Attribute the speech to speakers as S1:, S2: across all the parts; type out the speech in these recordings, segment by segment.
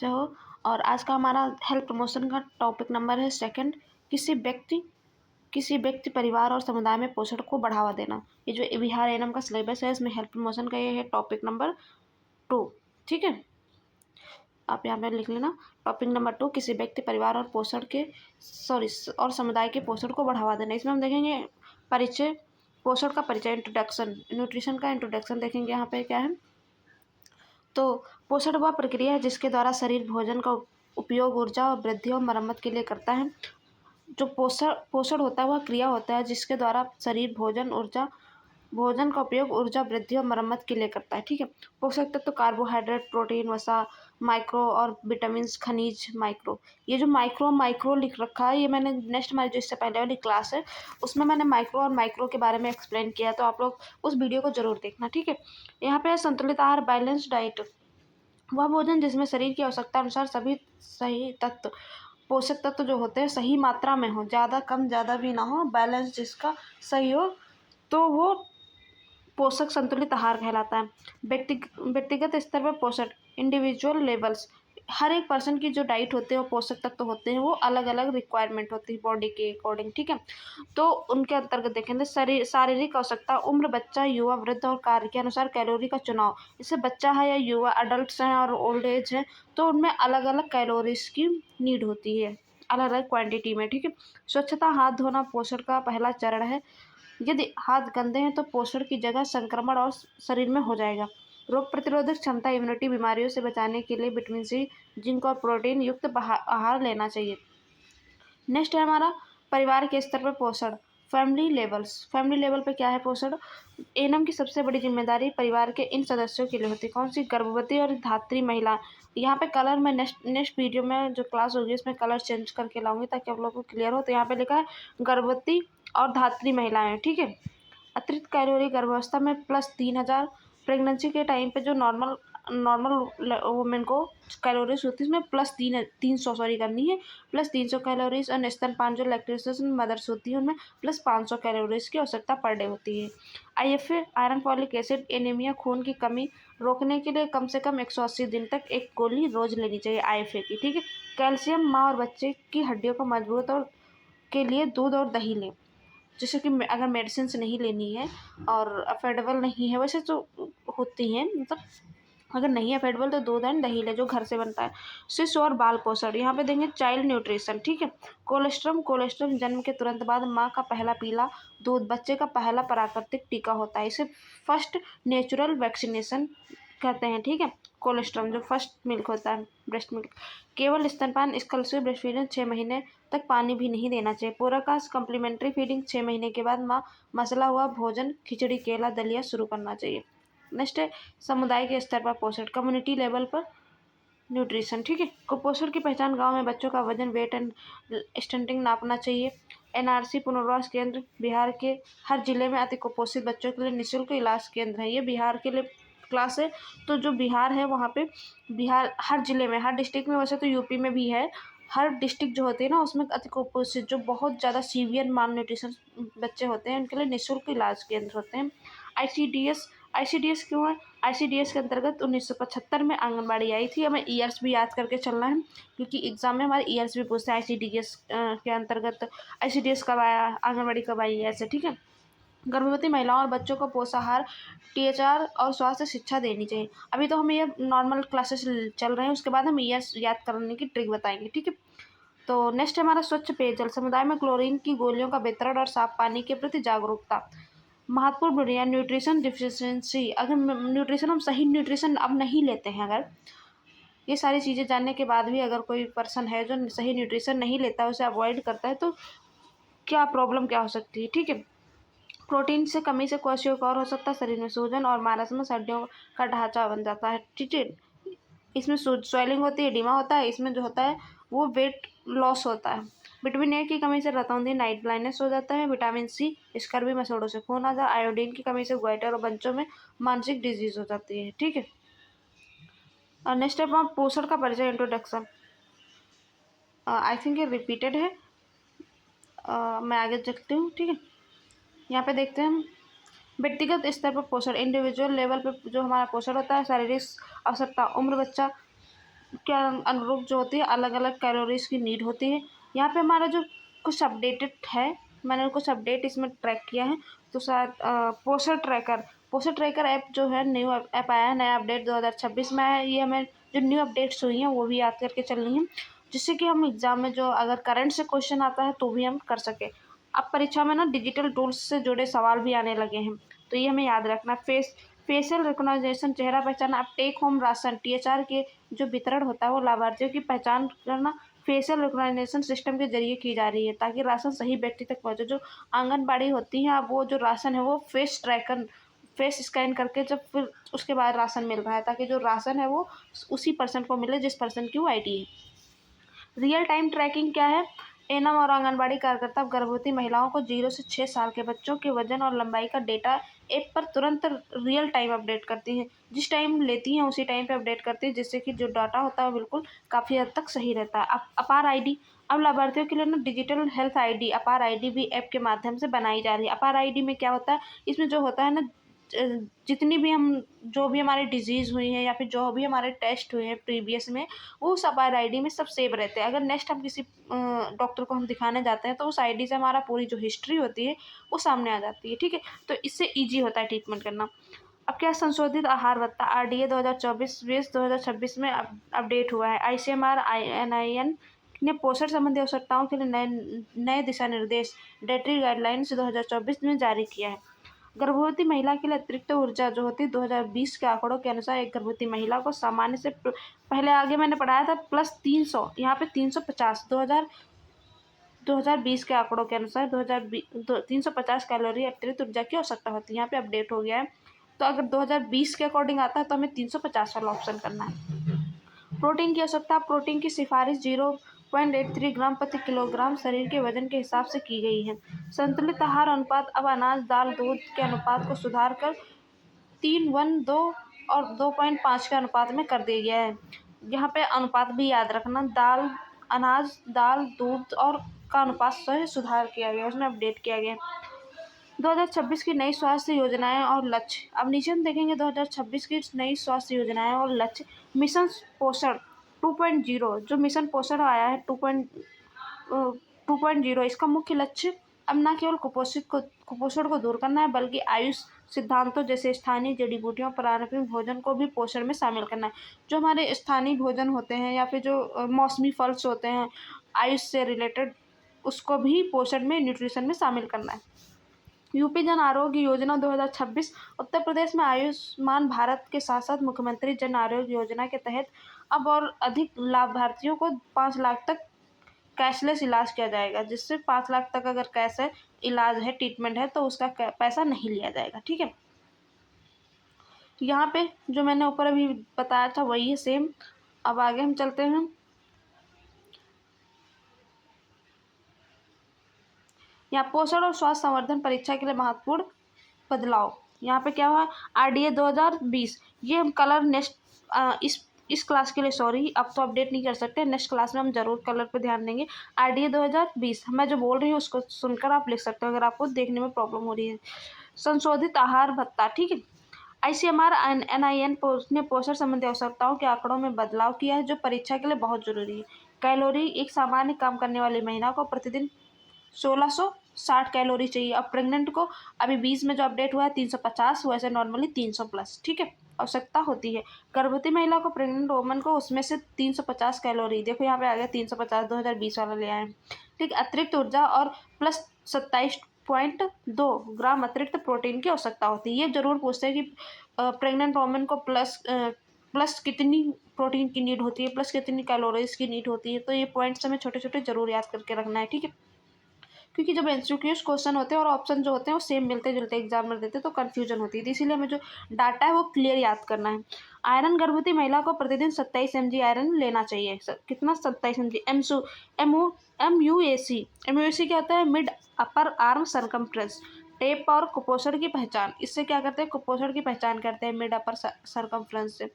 S1: से हो। और आज का हमारा हेल्थ प्रमोशन का टॉपिक नंबर है 2। किसी व्यक्ति परिवार और समुदाय में पोषण को बढ़ावा देना। ये जो बिहार एनएम का सिलेबस है इसमें हेल्थ प्रमोशन का ये है टॉपिक नंबर 2। ठीक है, आप यहाँ पे लिख लेना। टॉपिक नंबर 2, किसी व्यक्ति परिवार और और समुदाय के पोषण को बढ़ावा देना। इसमें हम देखेंगे परिचय, पोषण का परिचय, इंट्रोडक्शन, न्यूट्रिशन का इंट्रोडक्शन देखेंगे। यहाँ पे क्या है, तो पोषण वह प्रक्रिया है जिसके द्वारा शरीर भोजन का उपयोग ऊर्जा और वृद्धि और मरम्मत के लिए करता है। जो पोषण होता है वह क्रिया होता है जिसके द्वारा शरीर भोजन का उपयोग ऊर्जा वृद्धि और मरम्मत के लिए करता है। ठीक है, पोषक तत्व कार्बोहाइड्रेट, प्रोटीन, वसा, माइक्रो और विटामिन, खनिज। ये जो माइक्रो लिख रखा है, ये मैंने नेक्स्ट हमारी जो इससे पहले वाली क्लास है उसमें मैंने माइक्रो के बारे में एक्सप्लेन किया, तो आप लोग उस वीडियो को जरूर देखना। ठीक है, यहाँ पे संतुलित आहार, बैलेंस डाइट, वह भोजन जिसमें शरीर की आवश्यकता अनुसार सभी सही तत्व पोषक तत्व जो होते हैं सही मात्रा में हो, ज़्यादा कम ज़्यादा भी ना हो, बैलेंस जिसका सही हो, तो वो पोषक संतुलित आहार कहलाता है। व्यक्तिगत स्तर पर पोषण, इंडिविजुअल लेवल्स, हर एक पर्सन की जो डाइट होती है वो पोषक तत्व होते हैं वो अलग अलग रिक्वायरमेंट होती है बॉडी के अकॉर्डिंग। ठीक है, तो उनके अंतर्गत देखेंगे शारीरिक आवश्यकता, उम्र, बच्चा, युवा, वृद्ध और कार्य के अनुसार कैलोरी का चुनाव। जैसे बच्चा है या युवा, अडल्ट हैं और ओल्ड एज है, तो उनमें अलग अलग कैलोरीज की नीड होती है, अलग अलग क्वांटिटी में। ठीक है, स्वच्छता, हाथ धोना पोषण का पहला चरण है। यदि हाथ गंदे हैं तो पोषण की जगह संक्रमण और शरीर में हो जाएगा। रोग प्रतिरोधक क्षमता, इम्यूनिटी, बीमारियों से बचाने के लिए विटामिन सी, जिंक और प्रोटीन युक्त आहार लेना चाहिए। नेक्स्ट है हमारा परिवार के स्तर पर पोषण, फैमिली लेवल पे क्या है पोषण। एनम की सबसे बड़ी जिम्मेदारी परिवार के इन सदस्यों के लिए होती है। कौन सी? गर्भवती और धात्री महिला। यहाँ पे कलर में नेक्स्ट वीडियो में जो क्लास होगी इसमें कलर चेंज करके लाऊंगी ताकि आप लोगों को क्लियर हो। तो यहाँ पे लिखा है गर्भवती और धात्री महिलाएं। ठीक है, अतिरिक्त कैलोरी गर्भावस्था में +3000, प्रेगनेंसी के टाइम पे जो नॉर्मल वुमेन को कैलोरीज होती है इसमें +300 करनी है, +300 कैलोरीज। और स्तनपान जो लैक्टेशन मदर्स होती है उनमें +500 कैलोरीज की आवश्यकता पर डे होती है। IFA, iron folic acid, anaemia, खून की कमी रोकने के लिए कम से कम 180 दिन तक एक गोली रोज लेनी चाहिए IFA की। ठीक है, कैल्शियम, माँ और बच्चे की हड्डियों को मजबूत और के लिए दूध और दही लें। जैसे कि अगर मेडिसिन नहीं लेनी है और अफोर्डेबल नहीं है, वैसे तो होती हैं, मतलब अगर नहीं अफोर्डेबल तो दूध एंड दही ले जो घर से बनता है। शिशु और बाल पोषण, यहाँ पे देंगे चाइल्ड न्यूट्रिशन। ठीक है, कोलेस्ट्रम जन्म के तुरंत बाद माँ का पहला पीला दूध बच्चे का पहला प्राकृतिक टीका होता है, इसे फर्स्ट नेचुरल वैक्सीनेशन कहते हैं। ठीक है, कोलेस्ट्रम जो फर्स्ट मिल्क होता है, ब्रेस्ट मिल्क। केवल स्तनपान, एक्सक्लूसिव ब्रेस्ट फीडिंग, 6 महीने तक पानी भी नहीं देना चाहिए। पूरक कम्प्लीमेंट्री फीडिंग, 6 महीने के बाद माँ मसला हुआ भोजन, खिचड़ी, केला, दलिया शुरू करना चाहिए। नेक्स्ट है समुदाय के स्तर पर पोषण, कम्युनिटी लेवल पर न्यूट्रिशन। ठीक है, कुपोषण की पहचान, गांव में बच्चों का वजन, वेट एंड स्टंटिंग नापना चाहिए। NRC पुनर्वास केंद्र, बिहार के हर जिले में अति कुपोषित बच्चों के लिए निःशुल्क इलाज केंद्र है। ये बिहार के लिए क्लास है, तो जो बिहार है वहाँ पे बिहार हर जिले में, हर डिस्ट्रिक्ट में, वैसे तो यूपी में भी है, हर डिस्ट्रिक्ट जो होती है ना उसमें अति कुपोषित जो बहुत ज़्यादा सीवियर माल न्यूट्रिशन बच्चे होते हैं उनके लिए निःशुल्क इलाज केंद्र होते हैं। ICDS क्यों है? ICDS के अंतर्गत 1975 में आंगनबाड़ी आई थी। हमें ईयर्स भी याद करके चलना है क्योंकि एग्जाम में हमारे ईयर्स भी पूछते हैं। ICDS के अंतर्गत ICDS कब आया, आंगनबाड़ी कब आई, ऐसे। ठीक है, गर्भवती महिलाओं और बच्चों को पोषाहार, THR और स्वास्थ्य शिक्षा देनी चाहिए। अभी तो हमें ये नॉर्मल क्लासेस चल रहे हैं, उसके बाद हम ईयर्स याद करने की ट्रिक बताएंगे। ठीक है, तो नेक्स्ट हमारा स्वच्छ पेयजल, समुदाय में क्लोरीन की गोलियों का वितरण और साफ पानी के प्रति जागरूकता। महत्वपूर्ण बुनियाद, न्यूट्रिशन डिफिशिएंसी, अगर न्यूट्रिशन हम सही न्यूट्रिशन अब नहीं लेते हैं, अगर ये सारी चीज़ें जानने के बाद भी अगर कोई पर्सन है जो सही न्यूट्रिशन नहीं लेता, उसे अवॉइड करता है, तो क्या प्रॉब्लम क्या हो सकती है। ठीक है, प्रोटीन से कमी से क्वेश्चन हो सकता है, शरीर में सूजन और मारस हड्डियों का ढांचा बन जाता है। ठीक है, इसमें स्वेलिंग होती है, एडिमा होता है, इसमें जो होता है वो वेट लॉस होता है। विटामिन ए की कमी से रतौंधी, नाइट ब्लाइंडनेस हो जाता है। विटामिन सी, स्कर्वी, मसोड़ों से खून आ जाता है। आयोडीन की कमी से ग्वाइटर और बच्चों में मानसिक डिजीज हो जाती है। ठीक है, और नेक्स्ट स्टेप हम पोषण का परिचय, इंट्रोडक्शन। आई थिंक ये रिपीटेड है, मैं आगे चलती हूँ। ठीक है, यहाँ पे देखते हैं हम व्यक्तिगत स्तर पर पोषण, इंडिविजुअल लेवल पे जो हमारा पोषण होता है, शारीरिक आवश्यकता, उम्र, बच्चा के अनुरूप जो होती है अलग अलग कैलोरीज की नीड होती है। यहाँ पे हमारा जो कुछ अपडेटेड है, मैंने कुछ अपडेट इसमें ट्रैक किया है। तो शायद पोस्टर ट्रैकर ऐप जो है न्यू ऐप आया है, नया अपडेट 2026 में आया है। ये हमें जो न्यू अपडेट्स हुई हैं वो भी याद करके चलनी है, जिससे कि हम एग्जाम में जो अगर करंट से क्वेश्चन आता है तो भी हम कर सके। अब परीक्षा में ना डिजिटल टूल्स से जुड़े सवाल भी आने लगे हैं, तो ये हमें याद रखना। फेशियल रिकॉग्निशन, चेहरा पहचान। अब टेक होम राशन THR के जो वितरण होता है वो लाभार्थियों की पहचान करना फेशियल रिकॉग्निशन सिस्टम के जरिए की जा रही है, ताकि राशन सही व्यक्ति तक पहुंचे। जो आंगनबाड़ी होती है, अब वो जो राशन है वो फेस स्कैन करके जब फिर उसके बाद राशन मिल रहा है, ताकि जो राशन है वो उसी पर्सन को मिले जिस पर्सन की वो ID है। रियल टाइम ट्रैकिंग क्या है? एनम और आंगनबाड़ी कार्यकर्ता अब गर्भवती महिलाओं को 0 से 6 साल के बच्चों के वजन और लंबाई का डेटा ऐप पर तुरंत रियल टाइम अपडेट करती हैं। जिस टाइम लेती हैं उसी टाइम पे अपडेट करती है, जिससे कि जो डाटा होता है वो बिल्कुल काफ़ी हद तक सही रहता है। अब अपार ID, अब लाभार्थियों के लिए ना डिजिटल हेल्थ ID अपार ID भी ऐप के माध्यम से बनाई जा रही है। अपार ID में क्या होता है, इसमें जो होता है ना, जितनी भी हम जो भी हमारी डिजीज़ हुई है या फिर जो भी हमारे टेस्ट हुए हैं प्रीवियस में, वो उस अपार ID में सब सेव रहते हैं। अगर नेक्स्ट हम किसी डॉक्टर को हम दिखाने जाते हैं तो उस ID से हमारा पूरी जो हिस्ट्री होती है वो सामने आ जाती है, ठीक है। तो इससे ईजी होता है ट्रीटमेंट करना। अब क्या, संशोधित आहार भत्ता RDA 2024-20 2026 में अपडेट हुआ है। ICMR NIN ने पोषण संबंधी आवश्यकताओं के लिए नए नए दिशा निर्देश डाइटरी गाइडलाइंस 2024 में जारी किया है। गर्भवती महिला के लिए अतिरिक्त ऊर्जा जो होती है 2020 के आंकड़ों के अनुसार एक गर्भवती महिला को सामान्य से पहले आगे मैंने पढ़ाया था +300, यहाँ पे 350। 2020 के आंकड़ों के अनुसार 350 कैलोरी अतिरिक्त ऊर्जा की आवश्यकता होती है। यहाँ पे अपडेट हो गया है। तो अगर 2020 के अकॉर्डिंग आता है तो हमें 350 वाला ऑप्शन करना है। प्रोटीन की आवश्यकता, प्रोटीन की सिफारिश 0.83 ग्राम प्रति किलोग्राम शरीर के वजन के हिसाब से की गई है। संतुलित आहार अनुपात अब अनाज दाल दूध के अनुपात को सुधार कर 3:1:2 और 2.5 के अनुपात में कर दिया गया है। यहाँ पे अनुपात भी याद रखना, अनाज दाल दूध और का अनुपात से सुधार किया गया, उसमें अपडेट किया गया। 2026 की नई स्वास्थ्य योजनाएं और लक्ष्य। अब नीचे हम देखेंगे 2026 की नई स्वास्थ्य योजनाएं और लक्ष्य। मिशन पोषण 2.0, जो मिशन पोषण आया है 2.0, इसका मुख्य लक्ष्य अब न केवल कुपोषण को दूर करना है, बल्कि आयुष सिद्धांतों जैसे स्थानीय जड़ी बूटियों पारंपरिक भोजन को भी पोषण में शामिल करना है। जो हमारे स्थानीय भोजन होते हैं या फिर जो मौसमी फल्स होते हैं आयुष से रिलेटेड, उसको भी पोषण में न्यूट्रिशन में शामिल करना है। यूपी जन आरोग्य योजना 2026। उत्तर प्रदेश में आयुष्मान भारत के साथ साथ मुख्यमंत्री जन आरोग्य योजना के तहत अब और अधिक लाभार्थियों को 5 लाख तक कैशलेस इलाज किया जाएगा, जिससे 5 लाख तक अगर कैश है, इलाज है, ट्रीटमेंट है, तो उसका पैसा नहीं लिया जाएगा, ठीक है। यहाँ पे जो मैंने ऊपर अभी बताया था वही है सेम। अब आगे हम चलते हैं। यहाँ पोषण और स्वास्थ्य संवर्धन परीक्षा के लिए महत्वपूर्ण बदलाव। यहाँ पे क्या हुआ, RDA 2020, ये हम कलर नेक्स्ट इस क्लास के लिए सॉरी अब तो अपडेट नहीं कर सकते, नेक्स्ट क्लास में हम जरूर कलर पे ध्यान देंगे। RDA 2020 मैं जो बोल रही हूँ उसको सुनकर आप लिख सकते हो अगर आपको देखने में प्रॉब्लम हो रही है। संशोधित आहार भत्ता, ठीक है। ICMR NIN ने पोषण संबंधी आवश्यकताओं के आंकड़ों में बदलाव किया है, जो परीक्षा के लिए बहुत जरूरी है। कैलोरी, एक सामान्य काम करने वाली महिला को प्रतिदिन 1660 कैलोरी चाहिए। अब प्रेग्नेंट को अभी 20 में जो अपडेट हुआ है 350, वैसे नॉर्मली 300+, ठीक है, आवश्यकता होती है। गर्भवती महिला को, प्रेग्नेंट वोमन को उसमें से 350 कैलोरी, देखो यहाँ पे आ गया 350, 2020 वाला ले आए, ठीक। अतिरिक्त ऊर्जा और +27.2 ग्राम अतिरिक्त प्रोटीन की आवश्यकता होती है। ये जरूर पूछते हैं कि प्रेग्नेंट वोमन को प्लस कितनी प्रोटीन की नीड होती है, प्लस कितनी कैलोरीज की नीड होती है, तो ये पॉइंट्स हमें छोटे छोटे जरूर याद करके रखना है, ठीक है। क्योंकि जब MCQ क्वेश्चन होते हैं और ऑप्शन जो होते हैं वो सेम मिलते जुलते एग्जाम में देते हैं तो कन्फ्यूजन होती है, इसीलिए हमें जो डाटा है वो क्लियर याद करना है। आयरन, गर्भवती महिला को प्रतिदिन 27 mg आयरन लेना चाहिए। कितना, 27 mg। MUAC क्या होता है, mid upper arm circumference tape और कुपोषण की पहचान। इससे क्या करते हैं, कुपोषण की पहचान करते हैं मिड अपर सरकमफ्रेंस से।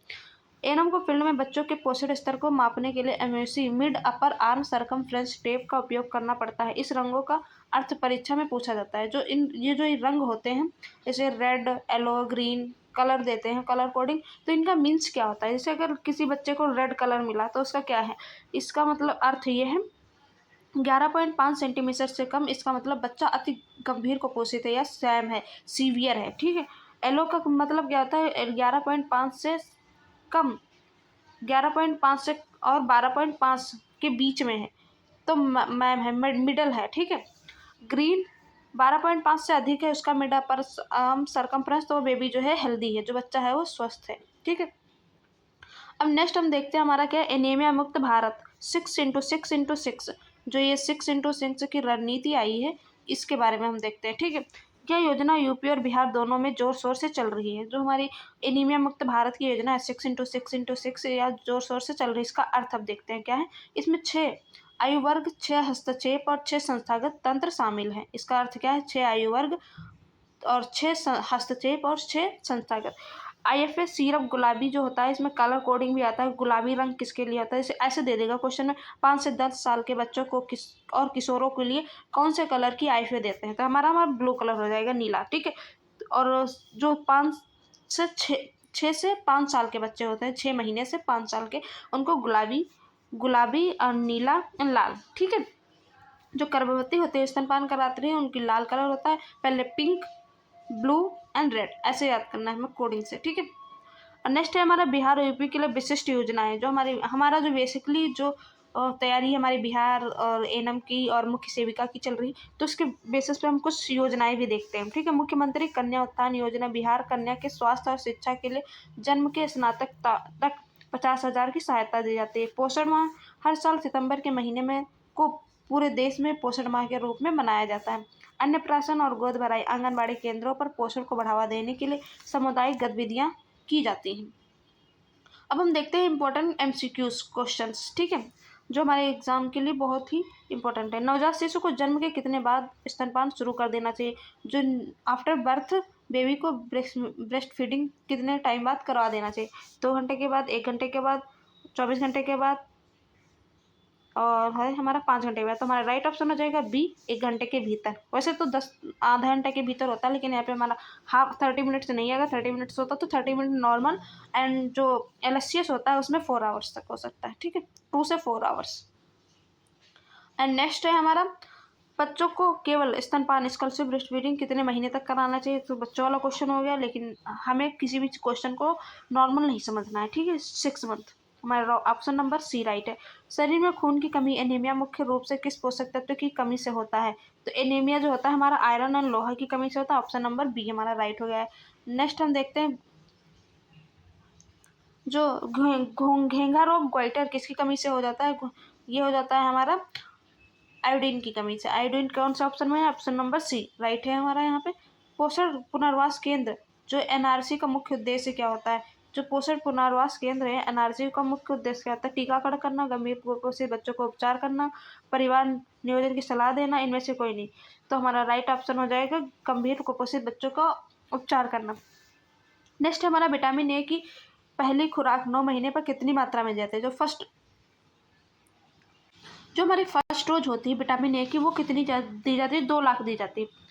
S1: एनम को फील्ड में बच्चों के पोषण स्तर को मापने के लिए MUAC mid upper arm circumference tape का उपयोग करना पड़ता है। इस रंगों का अर्थ परीक्षा में पूछा जाता है। ये जो रंग होते हैं जैसे रेड, येलो, ग्रीन, कलर देते हैं, कलर कोडिंग, तो इनका मीन्स क्या होता है। जैसे अगर किसी बच्चे को रेड कलर मिला तो उसका क्या है, इसका मतलब अर्थ ये है 11.5 सेंटीमीटर से कम, इसका मतलब बच्चा अति गंभीर कुपोषित है या सैम है, सीवियर है, ठीक है। येलो का मतलब क्या होता है, 11.5 से कम, 11.5 से और 12.5 के बीच में है तो मैम है, मिडल है, ठीक है। ग्रीन 12.5 से अधिक है, उसका मिडल पर सरकमफ्रेंस, तो बेबी जो है हेल्दी है, जो बच्चा है वो स्वस्थ है, ठीक है। अब नेक्स्ट हम देखते हैं हमारा क्या है, एनीमिया मुक्त भारत 6x6x6, जो ये 6x6 की रणनीति आई है इसके बारे में हम देखते हैं, ठीक है। यह योजना यूपी और बिहार दोनों में जोर शोर से चल रही है। जो हमारी एनीमिया मुक्त भारत की योजना है 6x6x6 या जोर शोर से चल रही है, इसका अर्थ अब देखते हैं क्या है। इसमें 6 आयु वर्ग, 6 हस्तक्षेप और 6 संस्थागत तंत्र शामिल हैं। इसका अर्थ क्या है, 6 आयु वर्ग और 6 हस्तक्षेप और 6 संस्थागत। IFS सिरप गुलाबी जो होता है, इसमें कलर कोडिंग भी आता है, गुलाबी रंग किसके लिए होता है, इसे ऐसे दे देगा क्वेश्चन में, 5 से 10 साल के बच्चों को किशोरों के लिए कौन से कलर की IFA देते हैं, तो हमारा ब्लू कलर हो जाएगा, नीला, ठीक है। और जो 5 से 6 से 5 साल के बच्चे होते हैं, 6 महीने से 5 साल के, उनको गुलाबी और नीला लाल, ठीक है। जो गर्भवती होते हैं, स्तनपान कराती हैं, उनकी लाल कलर होता है, पहले पिंक, ब्लू एंड रेड, ऐसे याद करना है हमें कोडिंग से, ठीक है। और नेक्स्ट है हमारा बिहार और यूपी के लिए विशिष्ट योजनाएं, जो हमारा जो बेसिकली जो तैयारी है हमारी बिहार और एनएम की और मुख्य सेविका की चल रही, तो उसके बेसिस पे हम कुछ योजनाएं भी देखते हैं, ठीक है। मुख्यमंत्री कन्या उत्थान योजना, बिहार कन्या के स्वास्थ्य और शिक्षा के लिए जन्म के स्नातक तक 50,000 की सहायता दी जाती है। पोषण माह हर साल सितंबर के महीने में को पूरे देश में पोषण माह के रूप में मनाया जाता है। अन्नप्राशन और गोद भराई आंगनबाड़ी केंद्रों पर पोषण को बढ़ावा देने के लिए सामुदायिक गतिविधियां की जाती हैं। अब हम देखते हैं इंपॉर्टेंट MCQs क्वेश्चंस, ठीक है, जो हमारे एग्जाम के लिए बहुत ही इंपॉर्टेंट है। नवजात शिशु को जन्म के कितने बाद स्तनपान शुरू कर देना चाहिए, जो आफ्टर बर्थ बेबी को ब्रेस्ट फीडिंग कितने टाइम बाद करवा देना चाहिए, 2 घंटे के बाद, 1 घंटे के बाद, 24 घंटे के बाद, और है हमारा 5 घंटे के बाद। तो हमारा राइट ऑप्शन हो जाएगा बी, 1 घंटे के भीतर। वैसे तो 10 आधा घंटे के भीतर होता है, लेकिन यहाँ पे हमारा 30 मिनट्स नहीं आएगा, 30 मिनट्स होता तो 30 मिनट नॉर्मल, एंड जो LSCS होता है उसमें 4 आवर्स तक हो सकता है, ठीक है, 2 से 4 आवर्स। एंड नेक्स्ट है हमारा बच्चों को केवल स्तनपान एक्सक्लूसिव ब्रेस्ट फीडिंग कितने महीने तक कराना चाहिए, तो बच्चों वाला क्वेश्चन हो गया, लेकिन हमें किसी भी क्वेश्चन को नॉर्मल नहीं समझना है, ठीक है। 6 मंथ, हमारा ऑप्शन नंबर सी राइट है। शरीर में खून की कमी एनीमिया मुख्य रूप से किस पोषक तत्व की कमी से होता है, तो एनीमिया जो होता है हमारा आयरन और लोहा की कमी से होता है, ऑप्शन नंबर बी हमारा राइट हो गया है। नेक्स्ट हम देखते हैं जो घेंघा रोग गोइटर किसकी कमी से हो जाता है, ये हो जाता है हमारा आयोडीन की कमी से। आयोडीन कौन सा ऑप्शन में है, ऑप्शन नंबर सी राइट है हमारा यहाँ पे। पोषण पुनर्वास केंद्र जो NRC का मुख्य उद्देश्य क्या होता है, जो पोषण पुनर्वास केंद्र है NRC का मुख्य उद्देश्य क्या होता है, टीकाकरण करना, गंभीर कुपोषित बच्चों को उपचार करना, परिवार नियोजन की सलाह देना, इनमें से कोई नहीं, तो हमारा राइट ऑप्शन हो जाएगा गंभीर कुपोषित बच्चों का उपचार करना। नेक्स्ट हमारा विटामिन ए की पहली खुराक 9 महीने पर कितनी मात्रा में जाती है, जो हमारी फर्स्ट डोज होती है विटामिन ए की, वो कितनी दी जाती है, 2 लाख दी जाती है।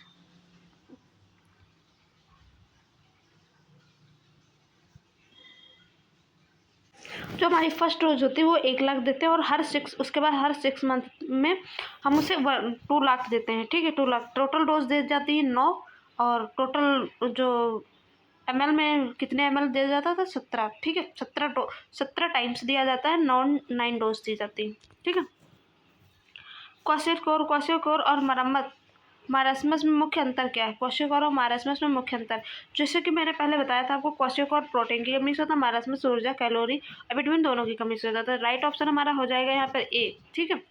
S1: जो हमारी फर्स्ट डोज होती है वो 1 लाख देते हैं, और उसके बाद हर 6 मंथ में हम उसे 2 लाख देते हैं, ठीक है, 2 लाख। टोटल डोज दे जाती है 9, और टोटल जो ML में कितने ML दिया जाता था, 17, ठीक है, 17 टाइम्स दिया जाता है, 9 डोज दी जाती है, ठीक है। क्वाशियोकोर और मरम्मत मारास्मस में मुख्य अंतर क्या है, क्वाशियोकोर और मारास्मस में मुख्य अंतर, जैसे कि मैंने पहले बताया था आपको, क्वाशियोकोर प्रोटीन की कमी से होता है, मारास्मस ऊर्जा कैलोरी विटामिन दोनों की कमी से हो जाता है। राइट ऑप्शन हमारा हो जाएगा यहाँ पर ए, ठीक है।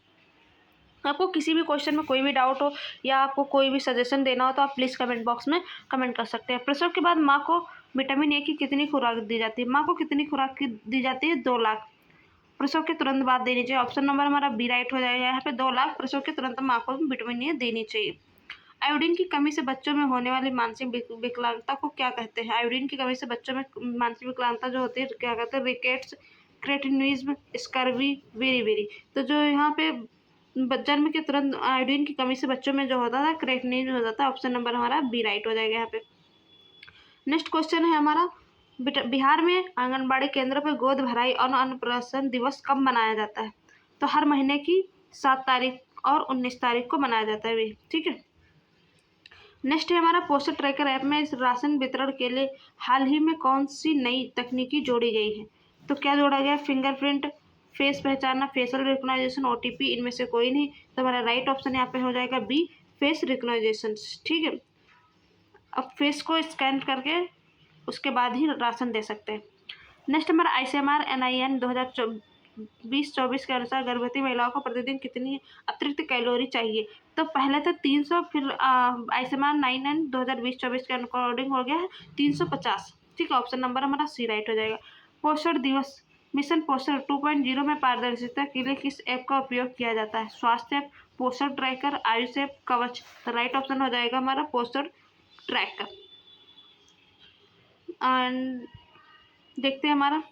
S1: आपको किसी भी क्वेश्चन में कोई भी डाउट हो या आपको कोई भी सजेशन देना हो तो आप प्लीज़ कमेंट बॉक्स में कमेंट कर सकते हैं। प्रसव के बाद माँ को विटामिन ए की कितनी खुराक दी जाती है, माँ को कितनी खुराक दी जाती है, 2 लाख। प्रसव के तुरंत बाद देनी चाहिए, ऑप्शन नंबर हमारा बी राइट हो जाएगा यहाँ पे, 2 लाख प्रसव के तुरंत माँ को विटामिन ए देनी चाहिए। आयोडीन की कमी से बच्चों में होने वाली मानसिक विकलांगता को क्या कहते हैं, आयोडीन की कमी से बच्चों में मानसिक विकलांगता जो होती है क्या कहते हैं, रिकेट्स, क्रेटिनिज्म, स्कर्वी, वेरी। तो जो यहाँ पे जन्म के तुरंत आयोडीन की कमी से बच्चों में जो होता था क्रेटिनिज्म हो जाता है, ऑप्शन नंबर हमारा बी राइट हो जाएगा यहाँ पे। नेक्स्ट क्वेश्चन है हमारा बिहार में आंगनबाड़ी केंद्रों पर गोद भराई और अन्नप्राशन दिवस कब मनाया जाता है? तो हर महीने की 7 तारीख और 19 तारीख को मनाया जाता है, ठीक है। नेक्स्ट है हमारा पोस्टर ट्रैकर ऐप में इस राशन वितरण के लिए हाल ही में कौन सी नई तकनीकी जोड़ी गई है? तो क्या जोड़ा गया? फिंगरप्रिंट, फेस पहचानना, फेशियल रिकॉग्नाइजेशन, ओटीपी, इनमें से कोई नहीं। तो हमारा राइट ऑप्शन यहाँ पे हो जाएगा बी, फेस रिकॉग्नाइजेशन, ठीक है। अब फेस को स्कैन करके उसके बाद ही राशन दे सकते हैं। नेक्स्ट हमारा ICMR NIN 2020-24 के अनुसार गर्भवती महिलाओं को प्रतिदिन कितनी अतिरिक्त कैलोरी चाहिए? तो पहले था 300, फिर ICMR 9N 2020-24 के अकॉर्डिंग हो गया है 350, ठीक है। ऑप्शन नंबर हमारा सी राइट हो जाएगा। पोषण दिवस मिशन पोषण 2.0 में पारदर्शिता के लिए किस ऐप का उपयोग किया जाता है? स्वास्थ्य ऐप, पोषण ट्रैकर, आयुष ऐप, कवच। तो राइट ऑप्शन हो जाएगा हमारा पोषण ट्रैकर। एंड देखते हैं हमारा,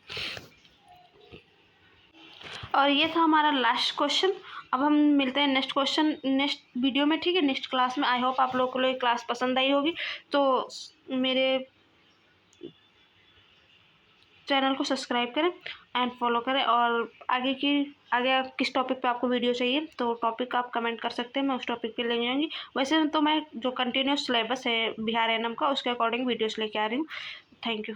S1: और ये था हमारा लास्ट क्वेश्चन। अब हम मिलते हैं नेक्स्ट क्वेश्चन नेक्स्ट वीडियो में, ठीक है, नेक्स्ट क्लास में। आई होप आप लोगों को ये क्लास पसंद आई होगी। तो मेरे चैनल को सब्सक्राइब करें एंड फॉलो करें, और आगे आप किस टॉपिक पे आपको वीडियो चाहिए तो टॉपिक आप कमेंट कर सकते हैं, मैं उस टॉपिक पे ले जाऊँगी। वैसे तो मैं जो कंटिन्यूस सिलेबस है बिहार एनएम का उसके अकॉर्डिंग वीडियोस लेके आ रही हूँ। Thank you.